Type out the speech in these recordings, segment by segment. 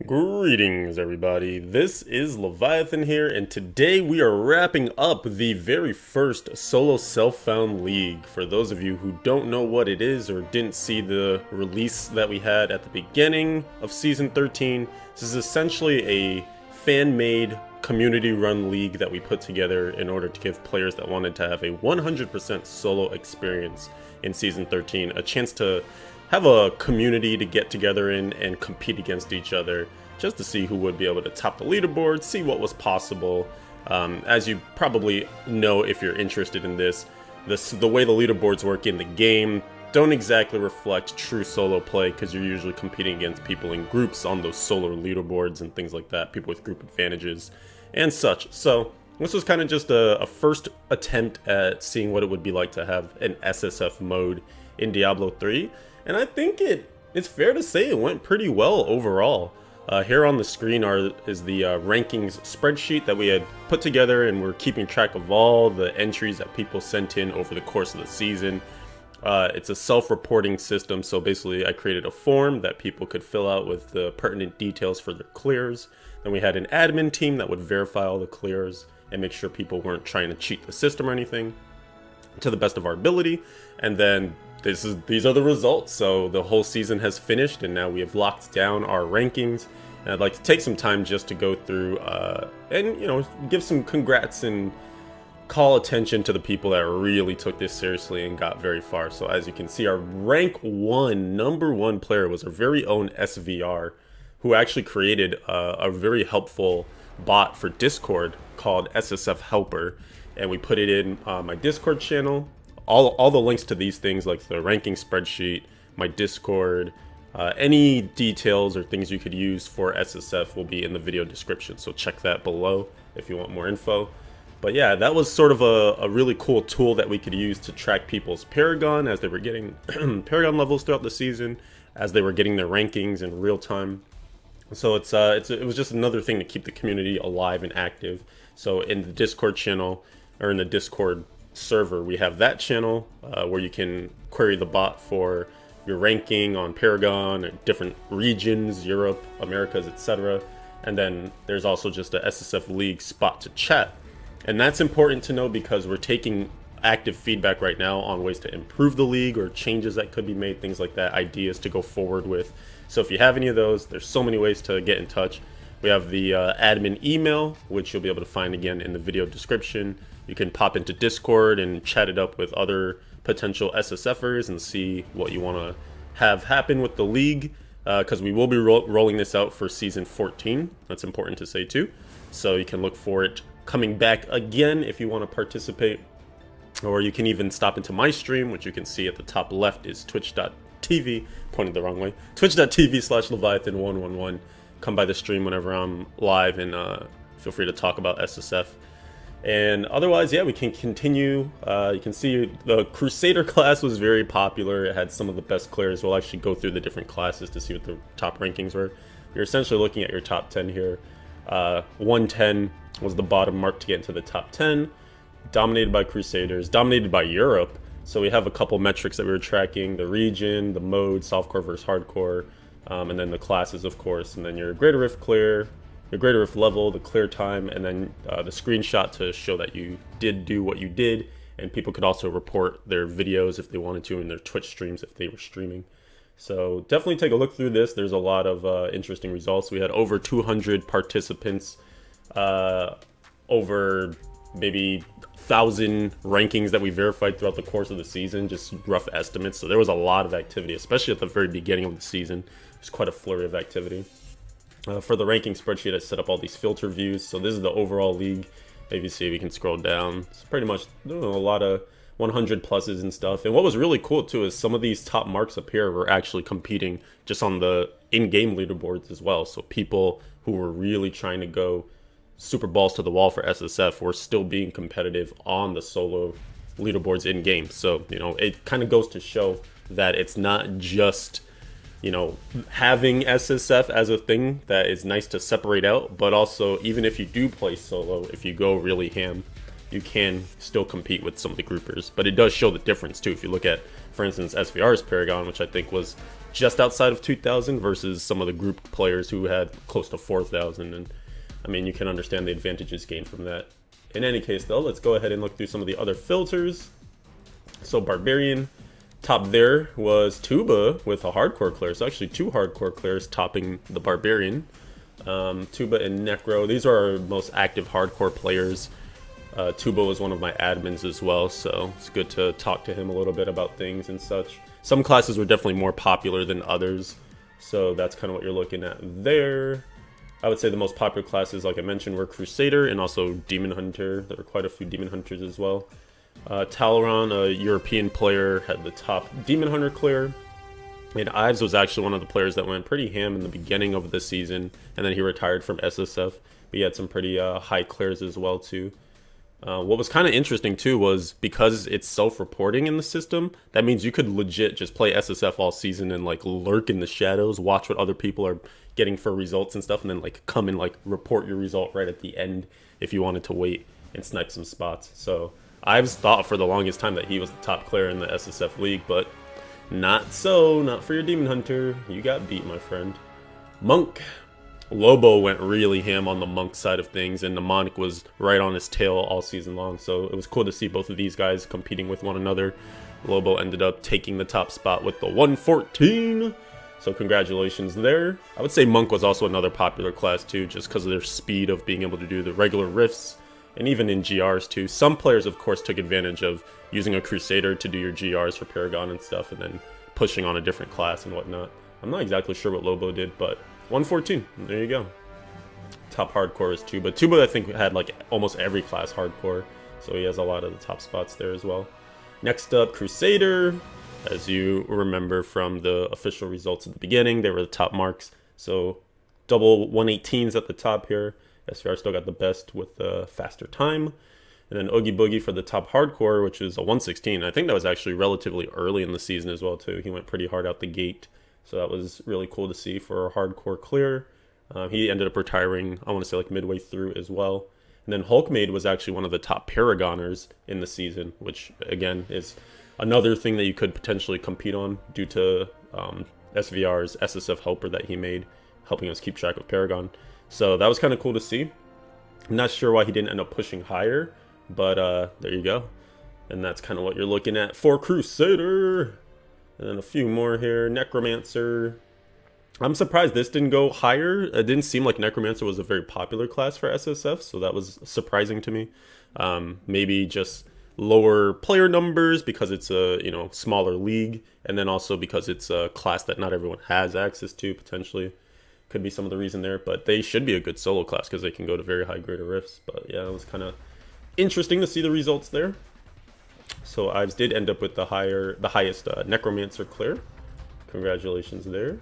Greetings, everybody. This is Leviathan here, and today we are wrapping up the very first solo self-found league. For those of you who don't know what it is or didn't see the release that we had at the beginning of Season 13, this is essentially a fan-made, community-run league that we put together in order to give players that wanted to have a 100% solo experience in Season 13 a chance to have a community to get together in and compete against each other, just to see who would be able to top the leaderboard, see what was possible. As you probably know if you're interested in this, the way the leaderboards work in the game don't exactly reflect true solo play, because you're usually competing against people in groups on those solo leaderboards and things like that, people with group advantages and such. So this was kind of just a first attempt at seeing what it would be like to have an SSF mode in Diablo 3. And I think it's fair to say it went pretty well overall. Here on the screen is the rankings spreadsheet that we had put together, and we're keeping track of all the entries that people sent in over the course of the season. It's a self-reporting system, so basically I created a form that people could fill out with the pertinent details for their clears. Then we had an admin team that would verify all the clears and make sure people weren't trying to cheat the system or anything, to the best of our ability. And then these are the results. So the whole season has finished, and now we have locked down our rankings. And I'd like to take some time just to go through and give some congrats and call attention to the people that really took this seriously and got very far. So as you can see, our rank 1 number 1 player was our very own SVR, who actually created a very helpful bot for Discord called SSF Helper, and we put it in my Discord channel. All the links to these things, like the ranking spreadsheet, my Discord, any details or things you could use for SSF will be in the video description, so check that below if you want more info. But yeah, that was sort of a really cool tool that we could use to track people's Paragon as they were getting Paragon levels throughout the season, as they were getting their rankings in real time. So it was just another thing to keep the community alive and active. So in the Discord channel, or in the Discord server, we have that channel where you can query the bot for your ranking on Paragon or different regions, Europe, Americas, etc. And then there's also just a SSF League spot to chat. And that's important to know because we're taking active feedback right now on ways to improve the league or changes that could be made, things like that, ideas to go forward with. So if you have any of those, there's so many ways to get in touch. We have the admin email, which you'll be able to find again in the video description. You can pop into Discord and chat it up with other potential SSFers and see what you want to have happen with the league, because we will be rolling this out for Season 14. That's important to say too. So you can look for it coming back again if you want to participate. Or you can even stop into my stream, which you can see at the top left is twitch.tv, pointed the wrong way, twitch.tv/Leviathan111. Come by the stream whenever I'm live, and feel free to talk about SSF. And otherwise, yeah, we can continue. You can see the Crusader class was very popular. It had some of the best clears. We'll actually go through the different classes to see what the top rankings were. You're essentially looking at your top 10 here. 110 was the bottom mark to get into the top 10. Dominated by Crusaders, dominated by Europe. So we have a couple metrics that we were tracking: the region, the mode, softcore versus hardcore, and then the classes, of course, and then your Greater Rift clear, your Greater Rift level, the clear time, and then the screenshot to show that you did do what you did. And people could also report their videos if they wanted to in their Twitch streams if they were streaming. So definitely take a look through this. There's a lot of interesting results. We had over 200 participants, over maybe 1,000 rankings that we verified throughout the course of the season, just rough estimates. So there was a lot of activity, especially at the very beginning of the season. There's quite a flurry of activity. For the ranking spreadsheet, I set up all these filter views. So this is the overall league. Maybe you see, we can scroll down. It's pretty much a lot of 100 pluses and stuff. And what was really cool too is some of these top marks up here were actually competing just on the in-game leaderboards as well. So people who were really trying to go super balls to the wall for SSF were still being competitive on the solo leaderboards in game. So it kind of goes to show that it's not just having SSF as a thing that is nice to separate out, but also even if you do play solo, if you go really ham, you can still compete with some of the groupers. But it does show the difference too. If you look at, for instance, SVR's Paragon, which I think was just outside of 2,000 versus some of the group players who had close to 4,000. And I mean, you can understand the advantages gained from that. In any case though, let's go ahead and look through some of the other filters. So Barbarian, top there was Tuba with a hardcore clear. So actually 2 hardcore clears topping the Barbarian. Tuba and Necro, these are our most active hardcore players. Tuba was one of my admins as well, so it's good to talk to him a little bit about things and such. Some classes were definitely more popular than others, so that's kind of what you're looking at there. I would say the most popular classes, like I mentioned, were Crusader and also Demon Hunter. There were quite a few Demon Hunters as well. Talaron, a European player, had the top Demon Hunter clear. And Ives was actually one of the players that went pretty ham in the beginning of the season, and then he retired from SSF. But he had some pretty high clears as well too. What was kind of interesting too was because it's self-reporting in the system, that means you could legit just play SSF all season and like lurk in the shadows, watch what other people are getting for results and stuff, and then like come and like report your result right at the end if you wanted to wait and snipe some spots. So Ives thought for the longest time that he was the top player in the SSF League, but not so, not for your Demon Hunter. You got beat, my friend. Monk. Lobo went really ham on the Monk side of things, and Mnemonic was right on his tail all season long, so it was cool to see both of these guys competing with one another. Lobo ended up taking the top spot with the 114, so congratulations there. I would say Monk was also another popular class too, just because of their speed of being able to do the regular rifts, and even in GRs too. Some players, of course, took advantage of using a Crusader to do your GRs for Paragon and stuff, and then pushing on a different class and whatnot. I'm not exactly sure what Lobo did, but 114, there you go. Top hardcore is Tuba. Tuba, I think, had like almost every class hardcore, so he has a lot of the top spots there as well. Next up, Crusader. As you remember from the official results at the beginning, they were the top marks. So double 118s at the top here. SVR still got the best with the faster time. And then Oogie Boogie for the top hardcore, which is a 116. I think that was actually relatively early in the season as well too. He went pretty hard out the gate. So that was really cool to see for a hardcore clear. He ended up retiring, I want to say, like midway through as well. And then Hulkmaid was actually one of the top Paragoners in the season, which, again, is another thing that you could potentially compete on due to SVR's SSF helper that he made, helping us keep track of Paragon. So that was kind of cool to see. I'm not sure why he didn't end up pushing higher, but there you go. And that's kind of what you're looking at for Crusader. And then a few more here. Necromancer. I'm surprised this didn't go higher. It didn't seem like Necromancer was a very popular class for SSF, so that was surprising to me. Maybe just lower player numbers because it's a smaller league, and then also because it's a class that not everyone has access to, potentially. Could be some of the reason there, but they should be a good solo class because they can go to very high grade rifts. But yeah, it was kind of interesting to see the results there. So Ives did end up with the highest Necromancer clear. Congratulations there.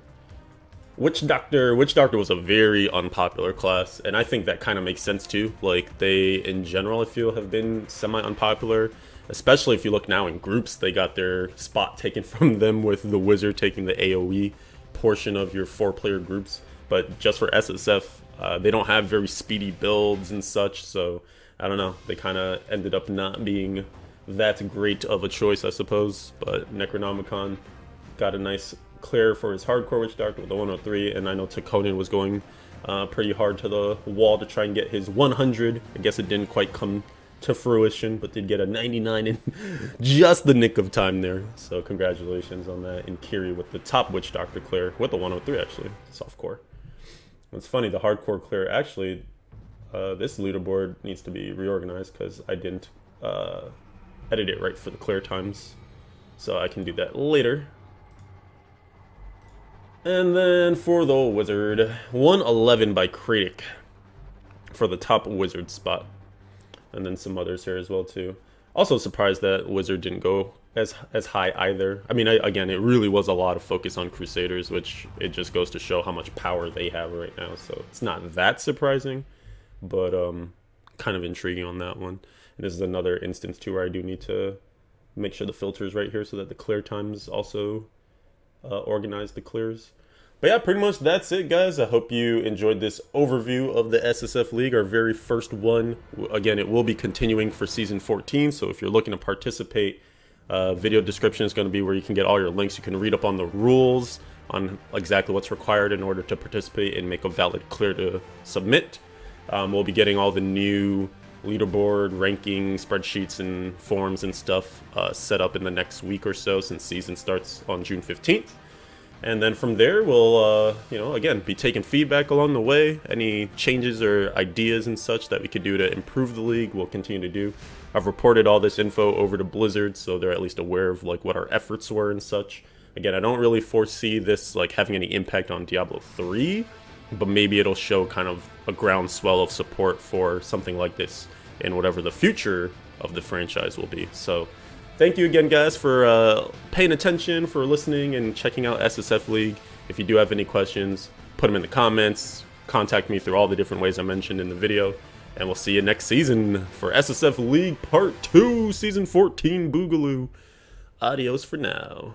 Witch Doctor was a very unpopular class, and I think that kind of makes sense too. Like, they in general, I feel, have been semi-unpopular, especially if you look now in groups. They got their spot taken from them with the Wizard taking the AoE portion of your 4-player groups. But just for SSF, they don't have very speedy builds and such, so I don't know. They kind of ended up not being that great of a choice, I suppose. But Necronomicon got a nice clear for his hardcore Witch Doctor with the 103, and I know Takonin was going pretty hard to the wall to try and get his 100. I guess it didn't quite come to fruition, but did get a 99 in just the nick of time there. So congratulations on that. And Kiri with the top Witch Doctor clear with the 103, actually, softcore. It's funny, the hardcore clear, actually, this leaderboard needs to be reorganized because I didn't edit it right for the clear times. So I can do that later. And then for the Wizard, 111 by Kratic for the top Wizard spot. And then some others here as well too. Also surprised that Wizard didn't go as high either. I mean, again, it really was a lot of focus on Crusaders, which it just goes to show how much power they have right now. So it's not that surprising, but kind of intriguing on that one. And this is another instance too where I do need to make sure the filter is right here so that the clear times also organize the clears. But yeah, pretty much that's it, guys. I hope you enjoyed this overview of the SSF League, our very first one. Again, it will be continuing for Season 14, so if you're looking to participate, video description is going to be where you can get all your links. You can read up on the rules, on exactly what's required in order to participate and make a valid clear to submit. We'll be getting all the new leaderboard, ranking, spreadsheets, and forms and stuff set up in the next week or so, since season starts on June 15th. And then from there, we'll, again, be taking feedback along the way. Any changes or ideas and such that we could do to improve the league, we'll continue to do. I've reported all this info over to Blizzard, so they're at least aware of like what our efforts were and such. Again, I don't really foresee this like having any impact on Diablo 3, but maybe it'll show kind of a groundswell of support for something like this in whatever the future of the franchise will be. So thank you again, guys, for paying attention, for listening, and checking out SSF League. If you do have any questions, put them in the comments. Contact me through all the different ways I mentioned in the video. And we'll see you next season for SSF League Part 2, Season 14 Boogaloo. Adios for now.